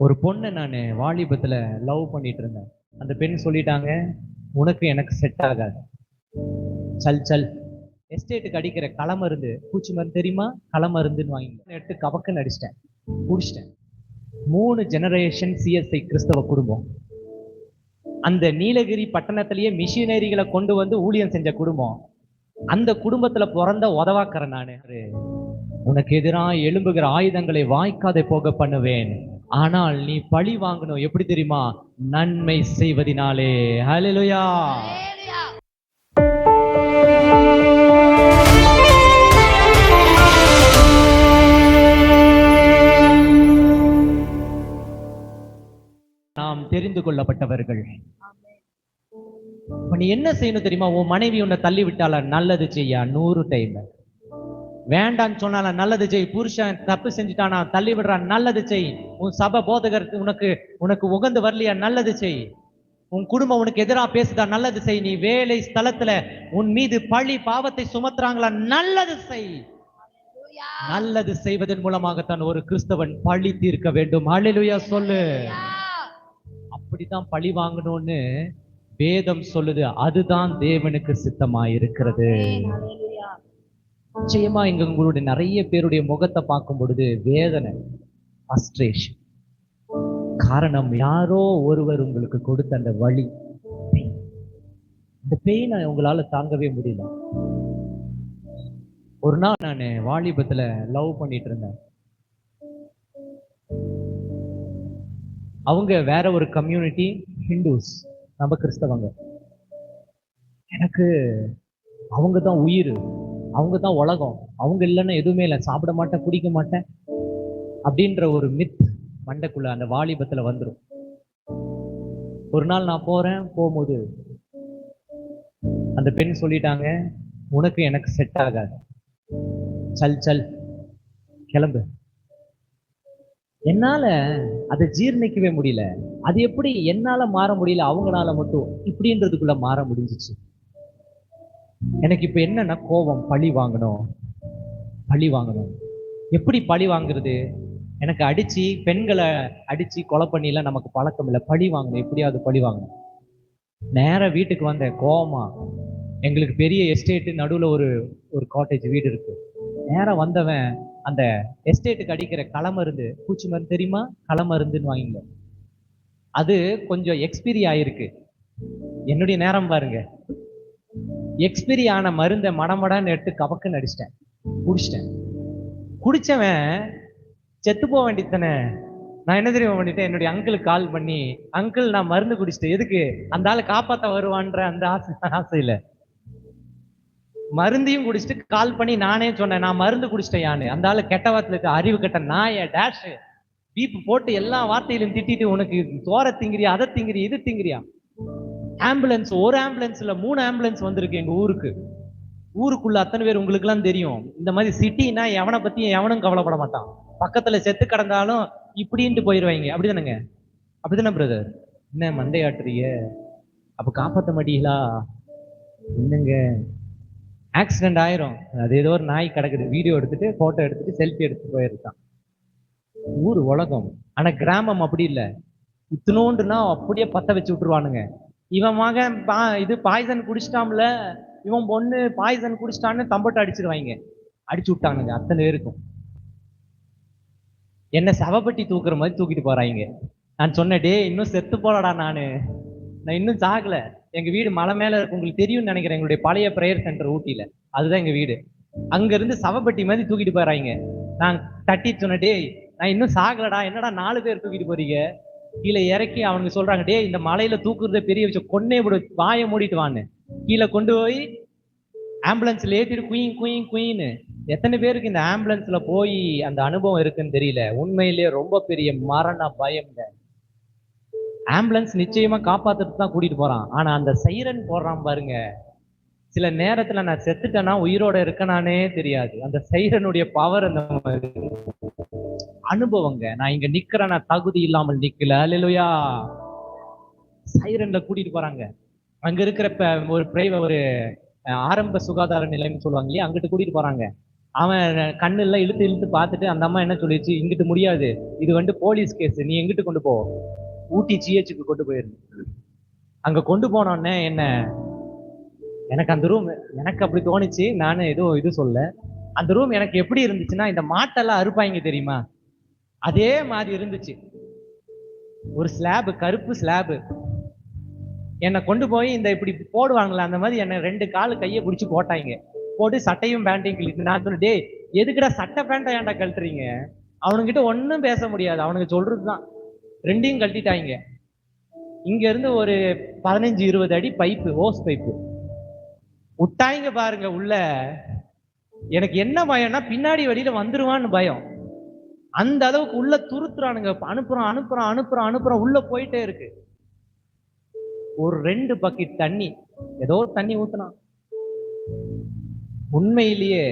ஒரு பொண்ணை நான் வாலிபத்துல லவ் பண்ணிட்டு இருந்தேன். அந்த பெண் சொல்லிட்டாங்க, உனக்கு எனக்கு செட் ஆகாது. சல் சல் எஸ்டேட்டுக்கு அடிக்கிற களமருந்து, பூச்சி மருந்து தெரியுமா? களமருந்துன்னு வாங்கி எடுத்து கவக்குன்னு அடிச்சிட்டேன், குடிச்சிட்டேன். 3 ஜெனரேஷன் சிஎஸ்ஐ கிறிஸ்தவ குடும்பம். அந்த நீலகிரி பட்டணத்திலேயே மிஷினரிகளை கொண்டு வந்து ஊழியம் செஞ்ச குடும்பம். அந்த குடும்பத்துல பிறந்த உதவாக்கறேன் நானு. உனக்கு எதிராக எழும்புகிற ஆயுதங்களை வாய்க்காதே போக பண்ணுவேன். ஆனால் நீ பழி வாங்கணும். எப்படி தெரியுமா? நன்மை செய்வதினாலே. ஹல்லேலூயா. நாம் தெரிந்து கொள்ளப்பட்டவர்கள். நீ என்ன செய்யணும் தெரியுமா? உன் மனைவி உன்னை தள்ளி விட்டால நல்லது செய்ய 100 டைம். வேண்டான்னு சொன்னால நல்லது செய். புருஷன் தப்பு செஞ்சுட்டானா தள்ளி விடுறான், நல்லது செய். உன் சபை போதகர் உனக்கு உகந்து வரலையா, நல்லது செய். உன் குடும்பம் உனக்கு எதிராக பேசுதா, நல்லது செய். நீ வேலை ஸ்தலத்துல உன் மீது பழி பாவத்தை சுமத்துறாங்களா, நல்லது செய். நல்லது செய்வதன் மூலமாகத்தான் ஒரு கிறிஸ்தவன் பழி தீர்க்க வேண்டும். ஹல்லேலூயா சொல்லு. அப்படித்தான் பழி வாங்கணும்னு வேதம் சொல்லுது. அதுதான் தேவனுக்கு சித்தமாயிருக்கிறது. நிச்சயமா இங்க உங்களுடைய நிறைய பேருடைய முகத்தை பார்க்கும் பொழுது வேதனை, ஃப்ரஸ்ட்ரேஷன். காரணம், யாரோ ஒருவர் உங்களுக்கு கொடுத்த அந்த வலி, இந்த பெயினை உங்களால தாங்கவே முடியல. ஒரு நாள் நான் வாலிபத்துல லவ் பண்ணிட்டு இருந்தேன். அவங்க வேற ஒரு கம்யூனிட்டி, ஹிந்துஸ், நம்ம கிறிஸ்தவங்க. எனக்கு அவங்க தான் உயிர், அவங்க தான் உலகம், அவங்க இல்லைன்னா எதுவுமே இல்லை, சாப்பிட மாட்டேன், குடிக்க மாட்டேன் அப்படின்ற ஒரு மித் மண்டைக்குள்ள அந்த வாலிபத்துல வந்துடும். ஒரு நாள் நான் போகும்போது அந்த பெண் சொல்லிட்டாங்க, உனக்கு எனக்கு செட் ஆகாது, சல் சல் கிளம்பு. என்னால அதை ஜீர்ணிக்கவே முடியல. அது எப்படி என்னால மாற முடியல, அவங்களால மட்டும் இப்படின்றதுக்குள்ள மாற முடிஞ்சிச்சு. எனக்கு இப்ப என்னன்னா கோபம், பழி வாங்கணும். எப்படி பழி வாங்குறது? எனக்கு அடிச்சு, பெண்களை அடிச்சு கொலை பண்ணிலாம் நமக்கு பழக்கம் இல்லை. பழி வாங்கணும், எப்படியாவது பழி வாங்கணும். நேர வீட்டுக்கு வந்தேன் கோவமா. எங்களுக்கு பெரிய எஸ்டேட்டு நடுவுல ஒரு காட்டேஜ் வீடு இருக்கு. நேரம் வந்தவன் அந்த எஸ்டேட்டுக்கு அடிக்கிற களமருந்து, பூச்சி மருந்து தெரியுமா? களமருந்துன்னு வாங்கிங்க. அது கொஞ்சம் எக்ஸ்பீரி ஆயிருக்கு. என்னுடைய நேரம் பாருங்க, எக்ஸ்பீரி ஆன மருந்தை மடமடான்னு எடுத்து கவக்குன்னு அடிச்சிட்டேன், குடிச்சிட்டேன். குடிச்சவன் செத்து போக வேண்டியதானே. நான் என்ன தெரியுமா பண்ணிட்டேன்? என்னுடைய அங்கிளுக்கு கால் பண்ணி, அங்கிள் நான் மருந்து குடிச்சிட்டேன். எதுக்கு? அந்த ஆளு காப்பாத்த வருவான்ற அந்த ஆசையில மருந்தையும் குடிச்சிட்டு கால் பண்ணி நானே சொன்னேன், நான் மருந்து குடிச்சிட்டேன். யானு அந்த ஆளு கெட்ட வார்த்தையில இருக்கு, அறிவு கெட்ட நாய டேஷ் பீப்பு போட்டு எல்லா வார்த்தையிலும் திட்டிட்டு, உனக்கு தோர திங்கிறியா, அதை திங்கிறியா, இது திங்கிறியா. ஆம்புலன்ஸ், ஒரு ஆம்புலன்ஸ்ல 3 ஆம்புலன்ஸ் வந்திருக்கு எங்க ஊருக்குள்ள. அத்தனை பேர் உங்களுக்கு எல்லாம் தெரியும். இந்த மாதிரி சிட்டினா எவனை பத்தியும் எவனும் கவலைப்பட மாட்டான். பக்கத்துல செத்து கிடந்தாலும் இப்படின்ட்டு போயிடுவாங்க. அப்படிதானுங்க? அப்படிதானே பிரதர்? என்ன மண்டையாட்டுறீங்க? அப்ப காப்பாற்ற மாட்டீங்களா? என்னங்க, ஆக்சிடென்ட் ஆயிரும். அது ஏதோ ஒரு நாய் கிடக்குது, வீடியோ எடுத்துட்டு போட்டோ எடுத்துட்டு செல்ஃபி எடுத்துட்டு போயிருக்கான். ஊர் உலகம். ஆனா கிராமம் அப்படி இல்லை. இத்தினோண்டுனா அப்படியே பத்த வச்சு விட்டுருவானுங்க. இவன் மகன் இது பாய்சன் குடிச்சிட்டாம்ல, இவன் பொண்ணு பாய்சன் குடிச்சிட்டான்னு தம்பட்டு அடிச்சிருவாங்க. அடிச்சு விட்டானுங்க அத்தனை பேருக்கும். என்ன சவப்பட்டி தூக்குற மாதிரி தூக்கிட்டு போறாங்க. நான் சொன்னேன், டே இன்னும் செத்து போலடா, நான் இன்னும் சாகல. எங்க வீடு மலை மேல இருக்கு, உங்களுக்கு தெரியும்னு நினைக்கிறேன். எங்களுடைய பழைய பிரேயர் சென்டர் ஊட்டியில, அதுதான் எங்க வீடு. அங்க இருந்து சவப்பட்டி மாதிரி தூக்கிட்டு போறாங்க. நான் தட்டி சொன்னேன், டே நான் இன்னும் சாகலடா, என்னடா 4 பேர் தூக்கிட்டு போறீங்க? கீழே இறக்கி அவனுக்கு சொல்றாங்க, டே இந்த மலையில தூக்குறத பெரிய விஷயம், கொன்னே விடு, வாயை மூடிட்டு வான்னு. கீழே கொண்டு போய் ஆம்புலன்ஸ்ல ஏத்திட்டு குயின் குயின் குயின்னு. எத்தனை பேருக்கு இந்த ஆம்புலன்ஸ்ல போய் அந்த அனுபவம் இருக்குன்னு தெரியல. உண்மையிலேயே ரொம்ப பெரிய மரண பயம்ங்க. ஆம்புலன்ஸ் நிச்சயமா காப்பாத்துட்டு தான் கூட்டிட்டு போறான். ஆனா அந்த சைரன் போடுறான் பாருங்க, சில நேரத்துல நான் செத்துட்டேன்னா உயிரோட இருக்கனானே தெரியாது. அந்த சைரனுடைய பவர் அந்த அனுபவங்க. நான் இங்க நிக்கிறேன், நான் தகுதி இல்லாமல் நிக்கல. அல்லேலூயா. சைரன்ல கூட்டிட்டு போறாங்க. அங்க இருக்கிற ஒரு ஆரம்ப சுகாதார நிலையம் சொல்லுவாங்க இல்லையா, அங்கிட்டு கூட்டிட்டு போறாங்க. அவன் கண்ணுல இழுத்து இழுத்து பார்த்துட்டு அந்த அம்மா என்ன சொல்லிடுச்சு, இங்கிட்டு முடியாது, இது போலீஸ் கேஸ், நீ எங்கிட்டு கொண்டு போ, ஊட்டி ஜிஹெச்சுக்கு கொண்டு போயிரு. அங்க கொண்டு போனோடனே என்ன, எனக்கு அந்த ரூம் எனக்கு அப்படி தோணுச்சு. நானு எதுவும் இது சொல்ல, அந்த ரூம் எனக்கு எப்படி இருந்துச்சுன்னா, இந்த மாட்டெல்லாம் அறுப்பாங்க தெரியுமா, அதே மாதிரி இருந்துச்சு. ஒரு ஸ்லாப், கருப்பு ஸ்லாப். என்னை கொண்டு போய் இந்த இப்படி போடுவாங்களா அந்த மாதிரி என்னை 2 காலு கையை பிடிச்சி போட்டாங்க. போட்டு சட்டையும் பேண்ட்டையும் கிழித்து. நான் சொன்னேன், டே எதுக்குடா சட்டை பேண்டை ஏன்டா கழட்டுறீங்க? அவனுங்கிட்ட ஒன்றும் பேச முடியாது, அவனுக்கு சொல்றதுதான். 2யும் கழட்டிட்டாங்க. இங்க இருந்து ஒரு 15-20 அடி பைப்பு, ஓஸ் பைப்பு விட்டாங்க பாருங்க உள்ள. எனக்கு என்ன பயம்னா, பின்னாடி வழியில வந்துருவான்னு பயம். அந்த அளவுக்கு உள்ள துருத்துறானுங்க. அனுப்புறோம் அனுப்புறோம் அனுப்புறோம் அனுப்புறோம், உள்ள போயிட்டே இருக்கு. ஒரு 2 பக்கெட் தண்ணி, ஏதோ தண்ணி ஊத்துனான். உண்மையிலேயே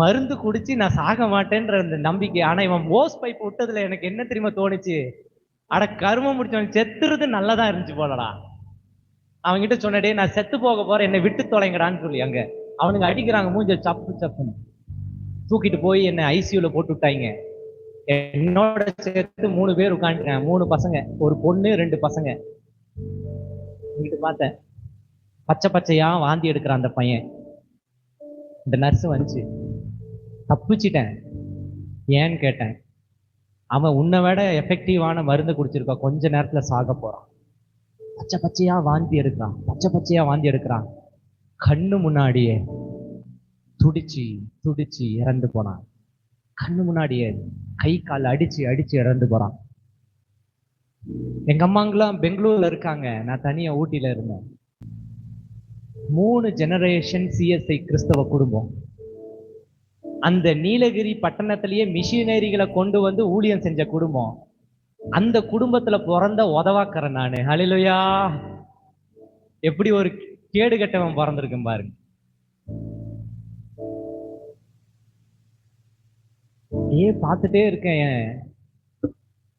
மருந்து குடிச்சு நான் சாக மாட்டேன்ற அந்த நம்பிக்கை. ஆனா இவன் ஓஸ் பைப் விட்டதுல எனக்கு என்ன தெரியுமா தோணுச்சு, அட கருமம் முடிச்சவன், செத்துறது நல்லதா இருந்துச்சு போலடா. அவன்கிட்ட சொன்னடே, நான் செத்து போக போறேன், என்னை விட்டு தொலைங்கடான்னு சொல்லி அங்க அவனுங்க அடிக்கிறாங்க, மூஞ்ச சப்பு சப்புன்னு தூக்கிட்டு போய் என்ன ஐசியூல போட்டு விட்டாங்க. என்னோட சேர்த்து 3 பேர் உட்காந்துட்டேன். 3 பசங்க, ஒரு பொண்ணு 2 பசங்க. பார்த்தேன், பச்சை பச்சையா வாந்தி எடுக்கிறான் அந்த பையன். இந்த நர்ஸ் வந்துச்சு, தப்பிச்சிட்டேன். ஏன்னு கேட்டேன். அவன் உன்னை விட எஃபெக்டிவான மருந்து குடிச்சிருக்கா, கொஞ்ச நேரத்துல சாக போறான். பச்சை பச்சையா வாந்தி எடுக்கிறான், பச்சை பச்சையா வாந்தி எடுக்கிறான். கண்ணு முன்னாடியே துடிச்சு துடிச்சு இறந்து போனான். கண்ணு முன்னாடியே கை கால் அடிச்சு அடிச்சு இறந்து போறான். எங்க அம்மாங்கெல்லாம் பெங்களூர்ல இருக்காங்க, நான் தனியா ஊட்டியில இருந்தேன். 3 ஜெனரேஷன் சிஎஸ்ஐ கிறிஸ்தவ குடும்பம். அந்த நீலகிரி பட்டணத்திலேயே மிஷினரிகளை கொண்டு வந்து ஊழியம் செஞ்ச குடும்பம். அந்த குடும்பத்துல பிறந்த உதவாக்கறேன் நானு. ஹல்லேலூயா. எப்படி ஒரு கேடு கட்டவன் பிறந்திருக்கும் பாருங்க. பார்த்துட்டே இருக்கேன்,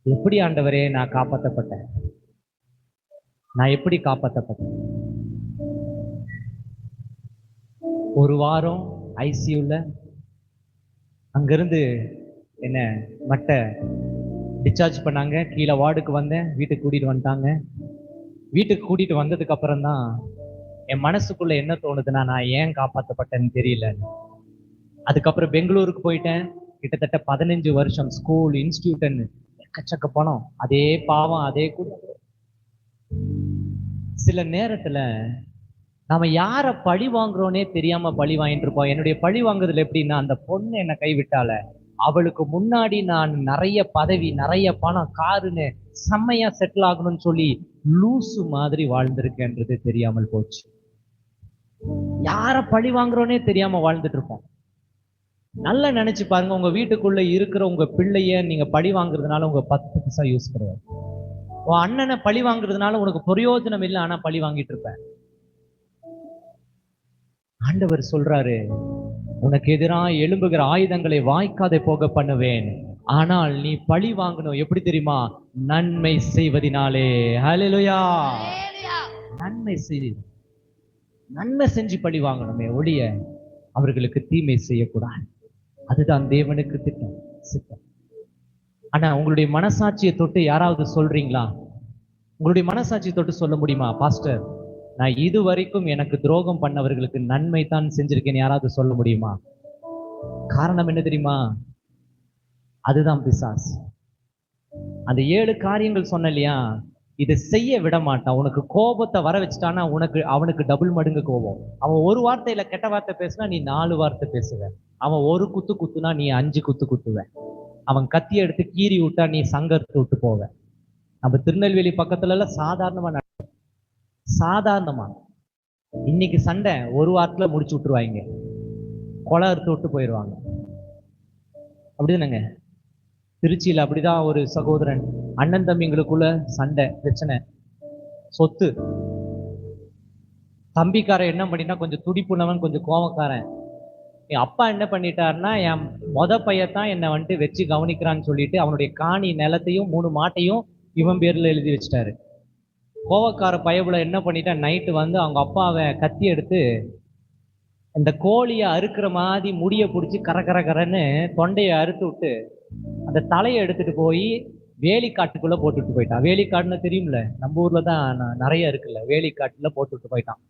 எப்படி ஆண்டவரே நான் காப்பாற்றப்பட்டேன், நான் எப்படி காப்பாற்றப்பட்டேன். ஒரு வாரம் ஐசியூல, அங்கிருந்து என்ன மட்டை டிஸ்சார்ஜ் பண்ணாங்க. கீழே வார்டுக்கு வந்தேன், வீட்டுக்கு கூட்டிட்டு வந்துட்டாங்க. வீட்டுக்கு கூட்டிட்டு வந்ததுக்கு அப்புறம் தான் என் மனசுக்குள்ள என்ன தோணுதுன்னா, நான் ஏன் காப்பாற்றப்பட்டேன்னு தெரியல. அதுக்கப்புறம் பெங்களூருக்கு போயிட்டேன். கிட்டத்தட்ட 15 வருஷம் ஸ்கூல், இன்ஸ்டியூட்னு எக்கச்சக்க பணம், அதே பாவம், அதே கூட. சில நேரத்துல நாம யார பழி வாங்குறோன்னே தெரியாம பழி வாங்கிட்டு இருப்போம். என்னுடைய பழி வாங்குறதுல எப்படின்னா, அந்த பொண்ணு என்னை கைவிட்டால, அவளுக்கு முன்னாடி நான் நிறைய பதவி, நிறைய பணம், காருன்னு செம்மையா செட்டில் ஆகணும்னு சொல்லி லூசு மாதிரி வாழ்ந்திருக்கேன்றது தெரியாமல் போச்சு. யார பழி வாங்குறோன்னே தெரியாம வாழ்ந்துட்டு இருப்போம். நல்லா நினைச்சு பாருங்க, உங்க வீட்டுக்குள்ள இருக்கிற உங்க பிள்ளைய நீங்க பழி வாங்குறதுனால உங்க 10 பைசா யூஸ் கிடையாது. உன் அண்ணனை பழி வாங்குறதுனால உனக்கு பிரயோஜனம் இல்லை, ஆனா பழி வாங்கிட்டு இருப்பேன். ஆண்டவர் சொல்றாரு, உனக்கு எதிராக எழும்புகிற ஆயுதங்களை வாய்க்காதே போக பண்ணுவேன், ஆனால் நீ பழி வாங்கணும். எப்படி தெரியுமா? நன்மை செய்வதினாலே. ஹல்லேலூயா. நன்மை செய், நன்மை செஞ்சு பழி வாங்கணுமே ஒழிய அவர்களுக்கு தீமை செய்யக்கூடாது. அதுதான் தேவனுக்கு திட்டம், சித்தம். ஆனா உங்களுடைய மனசாட்சியை தொட்டு யாராவது சொல்றீங்களா? உங்களுடைய மனசாட்சியை தொட்டு சொல்ல முடியுமா, பாஸ்டர் நான் இது வரைக்கும் எனக்கு துரோகம் பண்ணவர்களுக்கு நன்மை தான் செஞ்சிருக்கேன்னு யாராவது சொல்ல முடியுமா? காரணம் என்ன தெரியுமா? அதுதான் பிசாஸ். அந்த 7 காரியங்கள் சொன்ன இல்லையா, இதை செய்ய விட மாட்டான். உனக்கு கோபத்தை வர வச்சுட்டானா அவனுக்கு டபுள் மடங்கு கோபம். அவன் ஒரு வார்த்தையில கெட்ட வார்த்தை பேசுனா நீ 4 வார்த்தை பேசுவ. அவன் ஒரு குத்து குத்துனா நீ 5 குத்து குத்துவ. அவன் கத்தி எடுத்து கீறி விட்டா நீ சங்கத்தை விட்டு போவ. நம்ம திருநெல்வேலி பக்கத்துல எல்லாம் சாதாரணமா இன்னைக்கு சண்டை ஒரு வாரத்துல முடிச்சு விட்டுருவாங்க, கொலை அறுத்து விட்டு போயிடுவாங்க. அப்படிதானங்க? திருச்சியில அப்படிதான் ஒரு சகோதரன், அண்ணன் தம்பிங்களுக்குள்ள சண்டை, பிரச்சனை, சொத்து. தம்பிக்காரன் என்ன பண்ணிட்டா, கொஞ்சம் துடிப்புனவன், கொஞ்சம் கோவக்காரன். என் அப்பா என்ன பண்ணிட்டாருன்னா, என் பையத்தான் என்னை வச்சு கவனிக்கிறான்னு சொல்லிட்டு அவனுடைய காணி நிலத்தையும் 3 மாட்டையும் இவன் பேர்ல எழுதி வச்சுட்டாரு. கோவக்கார பயவுல என்ன பண்ணிட்டா, நைட்டு அவங்க அப்பாவை கத்தி எடுத்து இந்த கோழியை அறுக்கிற மாதிரி முடிய பிடிச்சி கரன்னு தொண்டையை அறுத்து விட்டு அந்த தலையை எடுத்துட்டு போய் வேலிக்காட்டுக்குள்ள போட்டுட்டு போயிட்டான். வேலிக்காடுன்னு தெரியும்ல, நம்ம ஊர்ல தான் நிறைய இருக்குல்ல, வேலிக்காட்டுல போட்டுட்டு போயிட்டான்.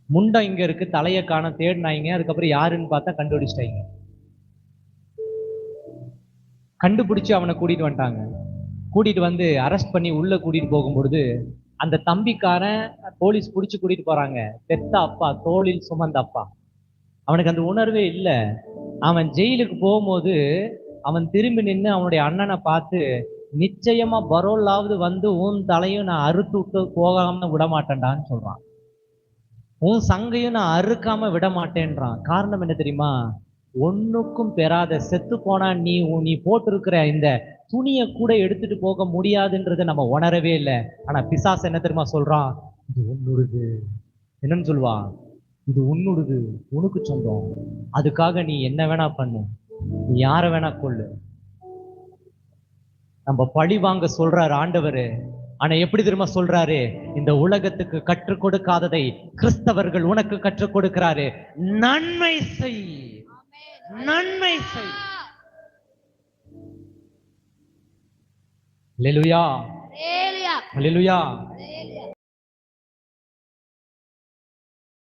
முண்டம் இங்க இருக்கு, தலையை காண தேடினாங்க. அதுக்கப்புறம் யாருன்னு பார்த்தா கண்டுபிடிச்சிட்டாங்க. கண்டுபிடிச்சு அவனை கூட்டிட்டு வந்துட்டாங்க. கூட்டிட்டு வந்து அரெஸ்ட் பண்ணி உள்ள கூட்டிட்டு போகும்பொழுது அந்த தம்பிக்காரன் போலீஸ் பிடிச்சு கூட்டிட்டு போறாங்க. பெத்த அப்பா, தோளில் சுமந்த அப்பா, அவனுக்கு அந்த உணர்வே இல்லை. அவன் ஜெயிலுக்கு போகும்போது அவன் திரும்பி நின்று அவனுடைய அண்ணனை பார்த்து, நிச்சயமா பரோலாவது வந்து உன் தலையும் நான் அறுத்து விட்டு போகாம விட மாட்டேன்டான்னு சொல்றான். உன் சங்கையும் நான் அறுக்காம விட மாட்டேன்றான். காரணம் என்ன தெரியுமா? ஒண்ணுக்கும் பெறாத செத்து போனா நீ போட்டிருக்கிற இந்த துணியை கூட எடுத்துட்டு போக முடியாதுன்றதை நம்ம உணரவே இல்லை. ஆனா பிசாசு என்ன தெரியுமா சொல்றான்? இது உன்னுடுது. என்னன்னு சொல்லுவான்? இது உன்னுடுது, உனக்கு சொந்தம். அதுக்காக நீ என்ன வேணா பண்ணு, நீ யார வேணா கொள்ளு. நம்ம பழி வாங்க சொல்றாரு ஆண்டவரு. ஆனா எப்படி தெரியுமா சொல்றாரு? இந்த உலகத்துக்கு கற்றுக் கொடுக்காததை கிறிஸ்தவர்கள் உனக்கு கற்றுக் கொடுக்கிறாரு. நன்மை செய், நன்மை செய். ஹல்லேலூயா, ஹல்லேலூயா.